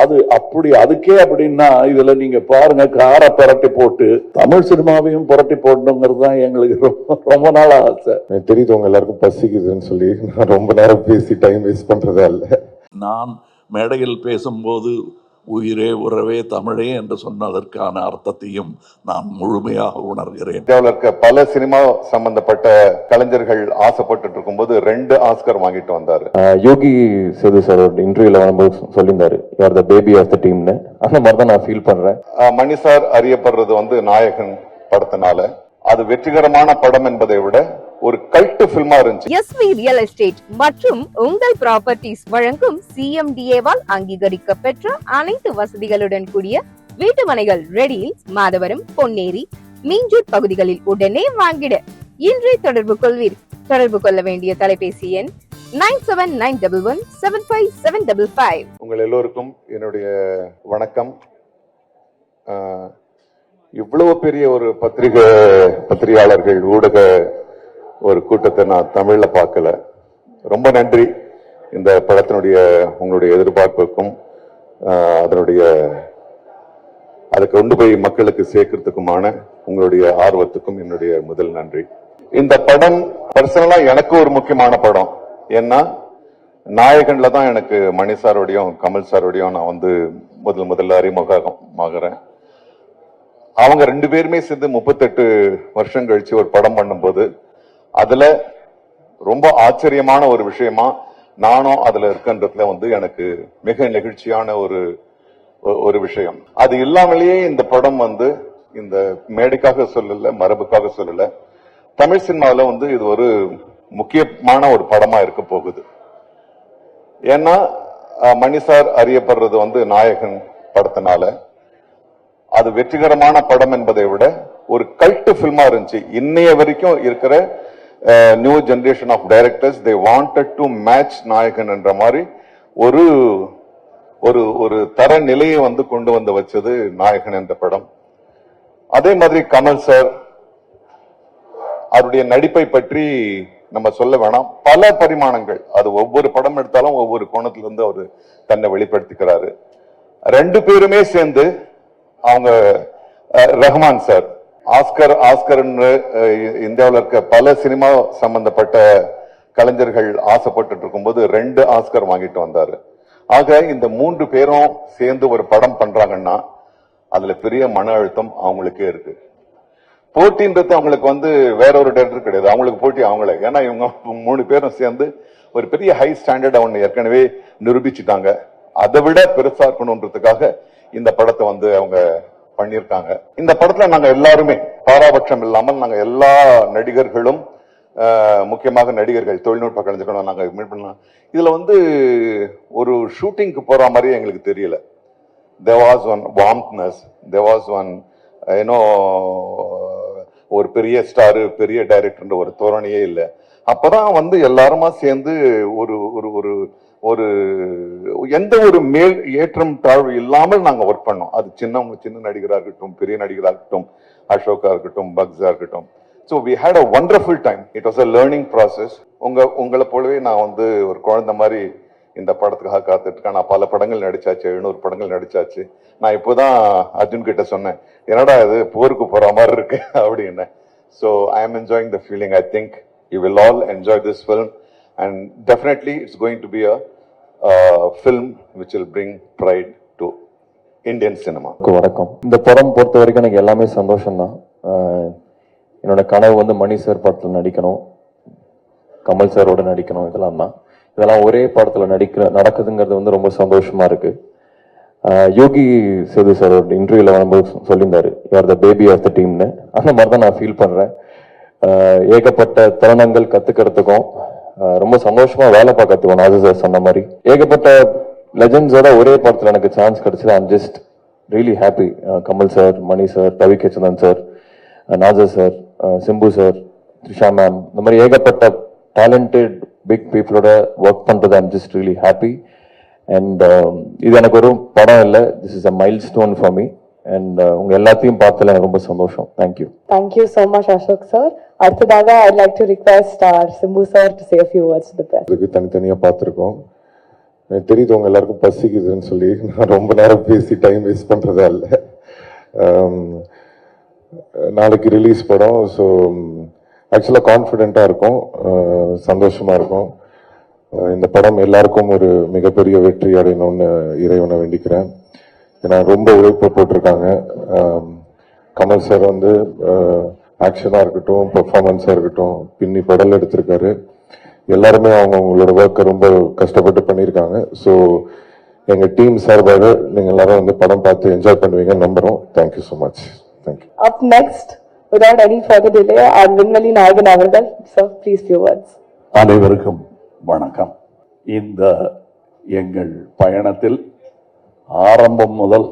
அது அப்படி அதுக்கே அப்படின்னா இதுல நீங்க பாருங்க, காரை புரட்டி போட்டு தமிழ் சினிமாவையும் புரட்டி போடணுங்கிறது தான் எங்களுக்கு ரொம்ப நாள் ஆசை. தெரியுது உங்க எல்லாருக்கும் பசிக்குதுன்னு சொல்லி நான் ரொம்ப நேரம் பேசி டைம் வேஸ்ட் பண்றதா இல்லை. நான் மேடையில் பேசும்போது உயிரே உறவே தமிழே என்று சொன்னதற்கான அர்த்தத்தையும் நான் முழுமையாக உணர்கிறேன். இந்தியாவில் இருக்க பல சினிமா சம்பந்தப்பட்ட கலைஞர்கள் ஆசைப்பட்டு இருக்கும்போது 2 ஆஸ்கர் வாங்கிட்டு வந்தாரு. யோகி சேது சார் இன்டர்வியூல வரும்போது சொல்லியிருந்தாரு, you are the baby of the டீம்னு. அந்த மாதிரி தான் நான் ஃபீல் பண்றேன். மணி சார் அறியப்படுறது நாயகன் படத்தினால. அது வெற்றிகரமான படம் என்பதை விட ஒரு கல்ட் ஃபில்மா இருந்துச்சு. எஸ்வி ரியல் எஸ்டேட் மற்றும் உங்கள் ப்ராப்பர்ட்டிஸ் வழங்கும் சிஎம்டிஏவால் அங்கீகரிக்க பெற்ற அனைத்து வசதிகளுடன் கூடிய வீட்டு மனைகள் ரெடியில் மாதவரம், பொன்னேரி, மீஞ்சூர் பகுதிகளில் உடனே வாங்கிட இன்றே தொடர்பு கொள்வீர். தொடர்பு கொள்ள வேண்டிய தொலைபேசி எண் 9791175755. உங்கள் எல்லோருக்கும் என்னுடைய வணக்கம். இவ்வளவு பெரிய ஒரு பத்திரிகையாளர்கள் ஊடக ஒரு கூட்டத்தை நான் தமிழ்ல பார்க்கல. ரொம்ப நன்றி. இந்த படத்தினுடைய உங்களுடைய எதிர்பார்ப்புக்கும் அதை கொண்டு போய் மக்களுக்கு சேர்க்கறதுக்குமான உங்களுடைய ஆர்வத்துக்கும் என்னுடைய முதல் நன்றி. இந்த படம் பர்சனலா எனக்கு ஒரு முக்கியமான படம். ஏன்னா நாயகன்ல தான் எனக்கு மணி சாரோடையும் கமல் சாரோடையும் நான் முதல்ல அறிமுகமாகிறேன். அவங்க 2 பேருமே சேர்ந்து 38 வருஷம் கழிச்சு ஒரு படம் பண்ணும்போது அதுல ரொம்ப ஆச்சரியமான ஒரு விஷயமா நானும் அதுல இருக்கின்றதுல எனக்கு மிக நெகிழ்ச்சியான ஒரு விஷயம். அது இல்லாமலேயே இந்த படம் இந்த மேடைக்காக சொல்லல, மரபுக்காக சொல்லல, தமிழ் சினிமாவில இது ஒரு முக்கியமான ஒரு படமா இருக்க போகுது. ஏன்னா மணி சார் அறியப்படுறது நாயகன் படத்தினால. அது வெற்றிகரமான படம் என்பதை விட ஒரு கல்ட் ஃபில்மா இருந்துச்சு. இன்னைய வரைக்கும் இருக்கிற new generation of directors they wanted to match Nayakan என்ற மாதிரி ஒரு தர நிலையை கொண்டு வச்சது நாயகன் என்ற படம். அதே மாதிரி கமல் சார் அவருடைய நடிப்பை பற்றி நம்ம சொல்ல வேணாம். பல பரிமாணங்கள், அது ஒவ்வொரு படம் எடுத்தாலும் ஒவ்வொரு கோணத்திலிருந்து அவர் தன்னை வெளிப்படுத்திக்கிறாரு. 2 பேருமே சேர்ந்து அவங்க ரஹ்மான் சார் ஆஸ்கர் இந்தியாவில் இருக்க பல சினிமா சம்பந்தப்பட்ட கலைஞர்கள் ஆசைப்பட்டு இருக்கும்போது 2 ஆஸ்கர் வாங்கிட்டு வந்தாரு. ஆக இந்த 3 பேரும் சேர்ந்து ஒரு படம் பண்றாங்கன்னா அதுல பெரிய மன அழுத்தம் அவங்களுக்கே இருக்கு. போட்டின்றது அவங்களுக்கு வேற ஒரு டைரக்டர் கிடையாது, அவங்களுக்கு போட்டி அவங்களே. ஏன்னா இவங்க 3 பேரும் சேர்ந்து ஒரு பெரிய ஹை ஸ்டாண்டர்ட் அவங்க ஏற்கனவே நிரூபிச்சுட்டாங்க. அதை விட பெருசா இருக்கணும்ன்றதுக்காக இந்த படத்தை அவங்க பண்ணியிருக்காங்க. இந்த படத்துல நாங்க எல்லாருமே பாராபட்சம் இல்லாமல் நாங்க எல்லா நடிகர்களும், முக்கியமாக நடிகர்கள், தொழில்நுட்ப கலைஞர்களும் நாங்க மீட் பண்ணலாம். இதுல ஒரு ஷூட்டிங்க்கு போற மாதிரி எங்களுக்கு தெரியல. there was one warmthness, there was one ஒரு பெரிய ஸ்டாரு, பெரிய டைரக்டர் ஒரு தோரணையே இல்லை. அப்பதான் எல்லாருமா சேர்ந்து ஒரு ஒரு ஒரு எந்த ஒரு மேல் ஏற்றம் தாழ்வு இல்லாமல் நாங்க ஒர்க் பண்ணோம். அது சின்ன நடிகராக இருக்கட்டும், பெரிய நடிகராக இருக்கட்டும், அசோகா இருக்கட்டும், பக்ஸா இருக்கட்டும். So we had a wonderful time. It was a learning process. உங்களை போலவே நான் ஒரு குழந்தை மாதிரி இந்த படத்துக்காக காத்துட்டு இருக்கேன். நான் பல படங்கள் நடிச்சாச்சு, 700 படங்கள் நடிச்சாச்சு. நான் இப்போதான் அர்ஜுன் கிட்ட சொன்னேன், என்னடா இது போருக்கு போற மாதிரி இருக்கு அப்படின்னு. So I am enjoying the feeling. I think you will all enjoy this film. And definitely it's going to be a film which will bring pride to Indian cinema. வணக்கம். இந்த படம் பொறுத்த வரைக்கும் எனக்கு எல்லாமே சந்தோஷம்தான். என்னோட கனவு மணி சார் படத்தில் நடிக்கணும், கமல் சாரோட நடிக்கணும். இதெல்லாம் ஒரே படத்தில் நடக்குதுங்கிறது ரொம்ப சந்தோஷமா இருக்கு. யோகி சேது சார் இன்டர்வியூல வரும்போது சொல்லியிருந்தாரு, you are the baby of the டீம்னு. அந்த மாதிரி தான் நான் ஃபீல் பண்றேன். ஏகப்பட்ட தருணங்கள் கத்துக்கிறதுக்கும் ரொம்ப சந்தோஷமா வேலை பார்க்கறதுக்கும் நாஜர் சார் சொன்ன மாதிரி ஏகப்பட்ட லெஜண்ட்ஸோட ஒரே படத்துல எனக்கு சான்ஸ் கிடைச்சது. I'm just really happy. Kamal sir, Mani sir, Ravi கேச்சந்தன் sir, Nassar sir, Simbu sir, Trisha ma'am, இந்த மாதிரி ஏகப்பட்ட டேலண்டட் பிக் பீப்புளோட ஒர்க் பண்றது I'm just really happy. And இது எனக்கு ஒரு படம் இல்லை, this is a milestone for me. And உங்க எல்லாத்தையும் பார்த்ததுல எனக்கு ரொம்ப சந்தோஷம். Thank you. Thank you so much Ashok sir. அடுத்ததாக I'd like to request Simbu sir to say a few words to the press. இதுக்கு தனித்தனியா பார்த்துருக்கோம். எனக்கு தெரியுது உங்க எல்லாருக்கும் பசிக்குதுன்னு சொல்லி நான் ரொம்ப நேரம் பேசி டைம் வேஸ்ட் பண்றதா இல்லை. நாளைக்கு ரிலீஸ் படம். ஸோ ஆக்சுவலாக கான்ஃபிடென்ட்டாக இருக்கும், சந்தோஷமா இருக்கும். இந்த படம் எல்லாருக்கும் ஒரு மிகப்பெரிய வெற்றி அடையணும்னு இறைவனை வேண்டிக்கிறேன். ஏன்னா ரொம்ப உழைப்பு போட்டிருக்காங்க. கமல் சார் வந்து ஆக்ஷனாக இருக்கட்டும், பெர்ஃபார்மன்ஸாக இருக்கட்டும், பின்னி படல் எடுத்திருக்காரு. எல்லாருமே அவங்களோட ஒர்க்கை ரொம்ப கஷ்டப்பட்டு பண்ணியிருக்காங்க. ஸோ எங்கள் டீம் சார்பாக நீங்கள் எல்லாரும் வந்து படம் பார்த்து என்ஜாய் பண்ணுவீங்கன்னு நம்புகிறோம். Thank you so much. Thank you. Up next, without any further delay, our Vinmali Nayagan Avargal. Sir, please few words. அனைவருக்கும் வணக்கம். இந்த எங்கள் பயணத்தில் ஆரம்பம் முதல்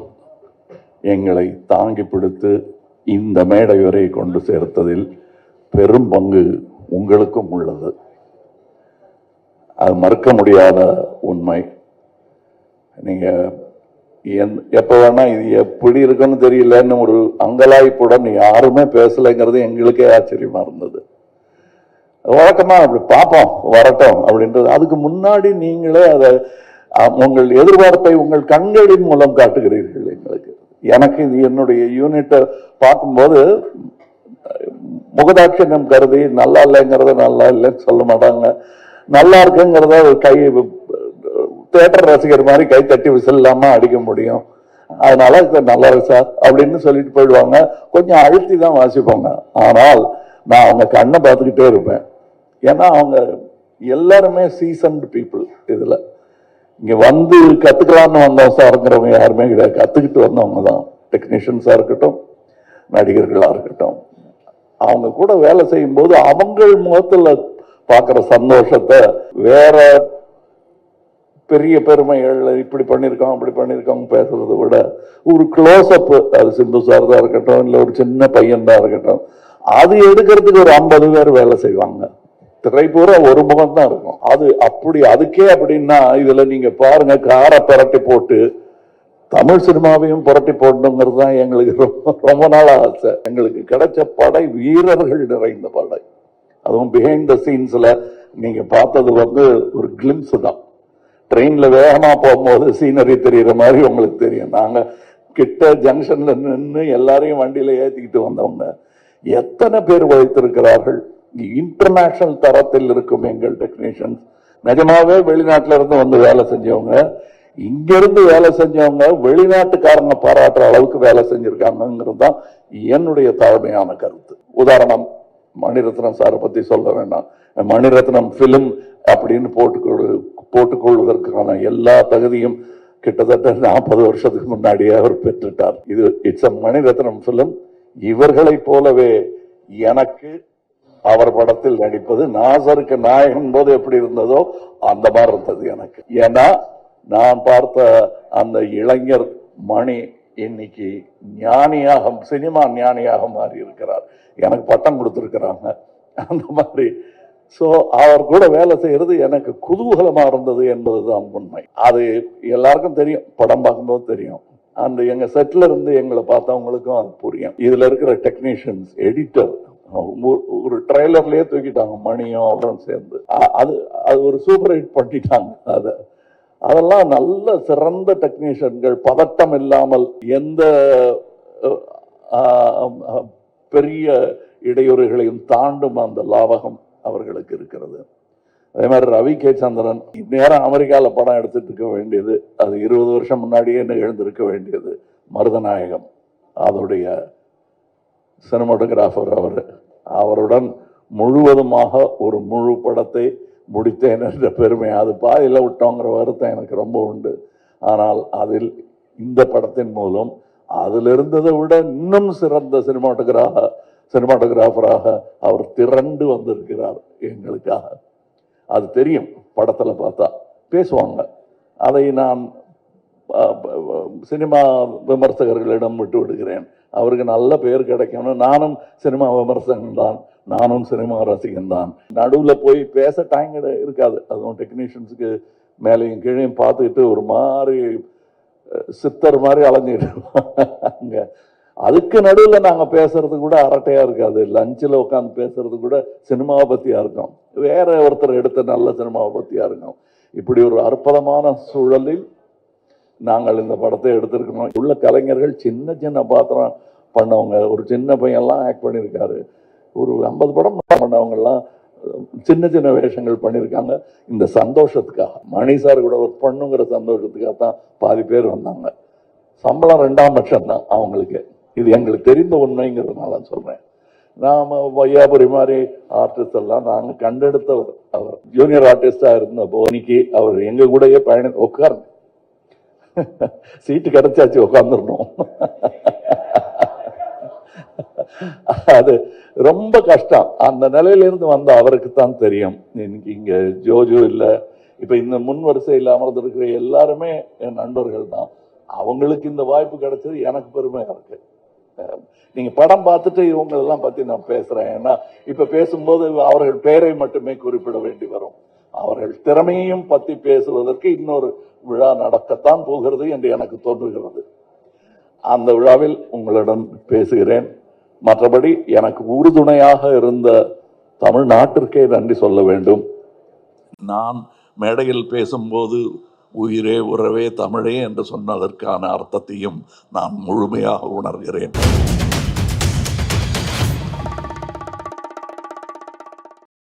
எங்களை தாங்கி பிடித்து இந்த மேடை வரை கொண்டு சேர்த்ததில் பெரும் பங்கு உங்களுக்கும் உள்ளது. அது மறுக்க முடியாத உண்மை. நீங்க எப்ப வேணா இது எப்படி இருக்குன்னு தெரியலன்னு ஒரு அங்கலாய்ப்புடன் யாருமே பேசலைங்கிறது எங்களுக்கே ஆச்சரியமா இருந்தது. வழக்கமா அப்படி பார்ப்போம் வரட்டும் அப்படின்றது. அதுக்கு முன்னாடி நீங்களே அதை உங்கள் எதிர்பார்ப்பை உங்கள் கண்களின் மூலம் காட்டுகிறீர்கள் எங்களுக்கு. எனக்கு இது என்னுடைய யூனிட்டை பார்க்கும்போது முகதாட்சியம் கருதி நல்லா இல்லைங்கிறத நல்லா இல்லைன்னு சொல்ல மாட்டாங்க, நல்லா இருக்குங்கிறத கை தியேட்டர் ரசிகர் மாதிரி கை தட்டி விசில் இல்லாம அடிக்க முடியும். அதனால நல்லா இருக்கு சார் அப்படின்னு சொல்லிட்டு போயிடுவாங்க. கொஞ்சம் அழுத்தி தான் வாசிப்பாங்க. ஆனால் நான் அவங்க கண்ணை பார்த்துக்கிட்டே இருப்பேன். ஏன்னா அவங்க எல்லாருமே சீசன்டு பீப்புள். இதுல இங்க வந்து கத்துக்கலாம்னு வந்தோம் சார்ங்கிறவங்க யாருமே கிடையாது. கத்துக்கிட்டு வந்தவங்க தான். டெக்னீஷியன்ஸா இருக்கட்டும், நடிகர்களா இருக்கட்டும், அவங்க கூட வேலை செய்யும் போது அவங்க முகத்துல பாக்குற சந்தோஷத்தை வேற பெரிய பெருமைகள் இப்படி பண்ணிருக்கோம் அப்படி பண்ணிருக்கோம் பேசுறதை விட ஒரு க்ளோஸ் அப், அது சிந்து சார் தான் இருக்கட்டும், இல்ல ஒரு சின்ன பையன் தான் இருக்கட்டும், அது எடுக்கிறதுக்கு ஒரு 50 பேர் வேலை செய்வாங்க. திரை பூரா ஒரு முகம் தான் இருக்கும். அது அப்படி அதுக்கே அப்படின்னா இதுல நீங்க பாருங்க, காரை புரட்டி போட்டு தமிழ் சினிமாவையும் புரட்டி போடணுங்கிறது தான் எங்களுக்கு ரொம்ப நாள் ஆசை. எங்களுக்கு கிடைச்ச படை வீரர்கள் நிறைந்த படை. அதுவும் பிஹைண்ட் த சீன்ஸ்ல நீங்க பார்த்தது வந்து ஒரு கிளிம்ஸ் தான். ட்ரெயின்ல வேகமா போகும்போது சீனரி தெரியுற மாதிரி உங்களுக்கு தெரியும். நாங்க கிட்ட ஜங்ஷன்ல நின்று எல்லாரையும் வண்டியில ஏத்திக்கிட்டு வந்தவங்க எத்தனை பேர் உழைத்திருக்கிறார்கள். இன்டர்நேஷனல் தரத்தில் இருக்கும் எங்கள் டெக்னீஷியன்ஸ். நிஜமாவே வெளிநாட்டுல இருந்து வந்து வேலை செஞ்சவங்க, இங்க இருந்து வேலை செஞ்சவங்க வெளிநாட்டுக்காரங்க பாராட்டுற அளவுக்கு வேலை செஞ்சிருக்காங்கிறது தான் என்னுடைய தாழ்மையான கருத்து. உதாரணம், மணிரத்னம் சாரை பத்தி சொல்ல வேண்டாம். மணிரத்னம் பிலிம் அப்படின்னு போட்டுக்கொள்வதற்கான எல்லா தகுதியும் கிட்டத்தட்ட 40 வருஷத்துக்கு முன்னாடியே அவர் பெற்றுட்டார். இது இட்ஸ் அ மணிரத்னம் பிலிம். இவர்களை போலவே எனக்கு அவர் படத்தில் நடிப்பது நாசருக்கு நாயகன் போது எப்படி இருந்ததோ அந்த மாதிரி இருந்தது எனக்கு. ஏன்னா நான் பார்த்த அந்த இளைஞர் மணி இன்னைக்கு ஞானியாக, சினிமா ஞானியாக மாறி இருக்கிறார். எனக்கு பட்டம் கொடுத்திருக்கிறாங்க அந்த மாதிரி. சோ அவர் கூட வேலை செய்யறது எனக்கு குதூகலமா இருந்தது என்பதுதான் உண்மை. அது எல்லாருக்கும் தெரியும், படம் பார்க்கும்போது தெரியும். அந்த எங்க செட்ல இருந்து எங்களை பார்த்தவங்களுக்கும் அது புரியும். இதுல இருக்கிற டெக்னீஷியன்ஸ், எடிட்டர், ஒரு ட்ரெய்லர்லயே தூக்கிட்டாங்க மணியும் அவரும் சேர்ந்து. அது ஒரு சூப்பர் ஹிட் பண்ணிட்டாங்க. அதெல்லாம் நல்ல சிறந்த டெக்னீஷியன்கள். பதட்டம் இல்லாமல் எந்த பெரிய இடையூறுகளையும் தாண்டும் அந்த லாவகம் அவர்களுக்கு இருக்கிறது. அதே மாதிரி ரவி கே சந்திரன் நேரம் அமெரிக்காவில் படம் எடுத்துட்டு இருக்க வேண்டியது, அது 20 வருஷம் முன்னாடியே எழுந்திருக்க வேண்டியது. மருதநாயகம் அதோடைய சினிமாட்டோகிராஃபர் அவருடன் முழுவதுமாக ஒரு முழு படத்தை முடித்தேன் என்ற பெருமை. அது பாதியில் விட்டோங்கிற வருத்தம் எனக்கு ரொம்ப உண்டு. ஆனால் அதில் இந்த படத்தின் மூலம் அதில் இருந்ததை விட இன்னும் சிறந்த சினிமாட்டோகிராஃபராக அவர் திரண்டு வந்திருக்கிறார் எங்களுக்காக. அது தெரியும், படத்துல பார்த்தா பேசுவாங்க. அதை நான் சினிமா விமர்சகர்களிடம் விட்டு விடுகிறேன். அவருக்கு நல்ல பெயர் கிடைக்கணும். நானும் சினிமா விமர்சகன் தான், நானும் சினிமா ரசிகன் தான். நடுவில் போய் பேச டைம் இருக்காது. அதுவும் டெக்னீஷியன்ஸுக்கு மேலேயும் கீழையும் பார்த்துக்கிட்டு ஒரு மாதிரி சித்தர் மாதிரி அலைஞ்சிட்டு அதுக்கு நடுவில் நாங்க பேசுறது கூட அரட்டையா இருக்காது. லஞ்சில் உட்காந்து பேசுறது கூட சினிமாவை பத்தியா இருக்கும், வேற ஒருத்தர் எடுத்த நல்ல சினிமாவை பத்தியா இருக்கும். இப்படி ஒரு அற்புதமான சூழலில் நாங்கள் இந்த படத்தை எடுத்திருக்கிறோம். உள்ள கலைஞர்கள் சின்ன சின்ன பாத்திரம் பண்ணவங்க, ஒரு சின்ன பையன்லாம் ஆக்ட் பண்ணியிருக்காரு. ஒரு 50 படம் பண்ணவங்கெல்லாம் சின்ன சின்ன வேஷங்கள் பண்ணியிருக்காங்க. இந்த சந்தோஷத்துக்காக, மணி சார் கூட ஒர்க் பண்ணுங்கிற சந்தோஷத்துக்காக தான் பாதி பேர் வந்தாங்க. சம்பளம் 2ஆம் பட்சம் தான் அவங்களுக்கு. இது எங்களுக்கு தெரிந்த உண்மைங்கிறதுனால சொல்றேன். நாம வையாபுரி மாதிரி ஆர்டிஸ்ட் எல்லாம் நாங்க கண்டெடுத்தவர். அவர் ஜூனியர் ஆர்டிஸ்டா இருந்த போனிக்கு அவர் எங்க கூடயே உட்கார்ந்து சீட்டு கிடைச்சாச்சு, உட்கார்ந்துடணும். அது ரொம்ப கஷ்டம். அந்த நிலையிலிருந்து வந்த அவருக்கு தான் தெரியும். இன்னைக்கு இங்க ஜோஜோ இல்ல, இப்ப இந்த முன் வரிசையில் அமர்ந்திருக்கிற எல்லாருமே என் நண்பர்கள் தான். அவங்களுக்கு இந்த வாய்ப்பு கிடைச்சது எனக்கு பெருமையா இருக்கு. நீங்க படம் பார்த்துட்டு இவங்க எல்லாம் பத்தி நான் பேசுறேன். ஏன்னா இப்ப பேசும்போது அவர்கள் பெயரை மட்டுமே குறிப்பிட வேண்டி வரும். அவர்கள் திறமையையும் பத்தி பேசுவதற்கு இன்னொரு விழா நடக்கத்தான் போகிறது என்று எனக்கு தோன்றுகிறது. அந்த விழாவில் உங்களிடம் பேசுகிறேன். மற்றபடி எனக்கு உறுதுணையாக இருந்த தமிழ்நாட்டிற்கே நன்றி சொல்ல வேண்டும். நான் மேடையில் பேசும்போது உயிரே உறவே தமிழே என்று சொன்னதற்கான அர்த்தத்தையும் நான் முழுமையாக உணர்கிறேன்.